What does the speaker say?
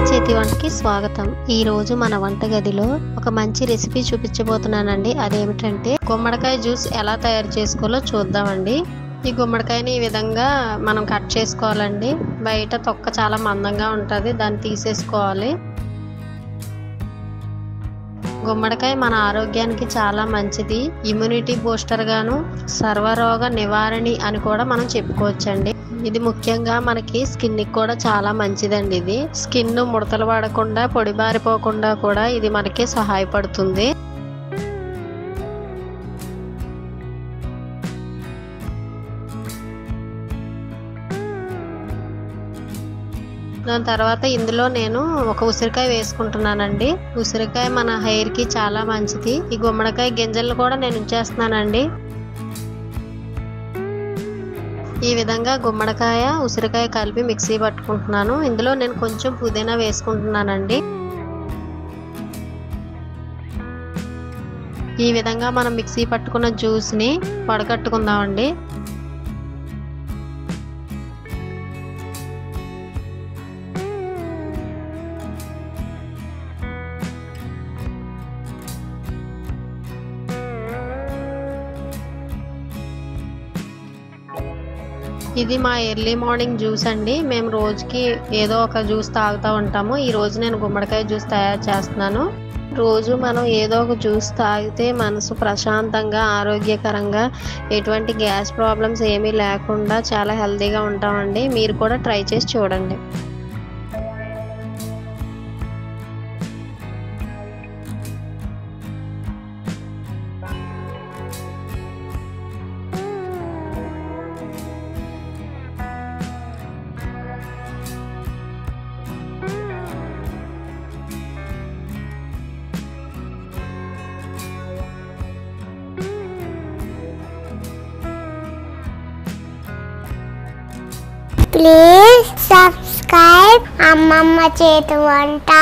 చేతి వంటకి స్వాగతం। ఈ రోజు మన వంటగదిలో ఒక మంచి రెసిపీ చూపించబోతున్నానండి। అదేమిటంటే గుమ్మడికాయ జ్యూస్ ఎలా తయారు చేసుకోవాలో చూద్దామండి। ఈ గుమ్మడికాయని ఈ విధంగా మనం కట్ చేసుకోవాలండి। బయట తొక్క చాలా మందంగా ఉంటది, దాన్ని తీసేసుకోవాలి। గుమ్మడికాయ మన ఆరోగ్యానికి చాలా మంచిది, ఇమ్యూనిటీ బూస్టర్ గాను, సర్వరోగ నివారణి అని కూడా మనం చెప్పుకోవచ్చండి। ఇది ముఖ్యంగా మనకి స్కిన్ కి కూడా చాలా మంచిదండి। ఇది స్కిన్ ముడతలు పడకుండా పొడిబారిపోకుండా కూడా ఇది మనకి సహాయపడుతుంది। దాని తర్వాత ఇందులో నేను ఒక ఉసిరికాయ వేసుకుంటున్నానండి। ఉసిరికాయ మన హెయిర్ కి చాలా మంచిది। ఈ గుమ్మడికాయ గింజలను కూడా నేను ఉంచేస్తున్నానండి। ఈ విధంగా గుమ్మడికాయ ఉసిరికాయ కలిపి మిక్సీ పట్టుకుంటున్నాను। ఇందులో నేను కొంచెం పుదీనా వేసుకుంటున్నానండి। ఈ విధంగా మనం మిక్సీ పట్టుకున్న జ్యూస్ ని వడకట్టుకుందామండి। ఇది మా ఎర్లీ మార్నింగ్ జ్యూస్ అండి। మేము రోజుకి ఏదో ఒక జ్యూస్ తాగుతూ ఉంటాము। ఈ రోజు నేను గుమ్మడికాయ జ్యూస్ తయారు చేస్తున్నాను। రోజు మనం ఏదో ఒక జ్యూస్ తాగితే మనసు ప్రశాంతంగా ఆరోగ్యకరంగా ఎటువంటి గ్యాస్ ప్రాబ్లమ్స్ ఏమీ లేకుండా చాలా హెల్తీగా ఉంటామండి। మీరు కూడా ట్రై చేసి చూడండి। Please subscribe Ammamma Chetu Vanta.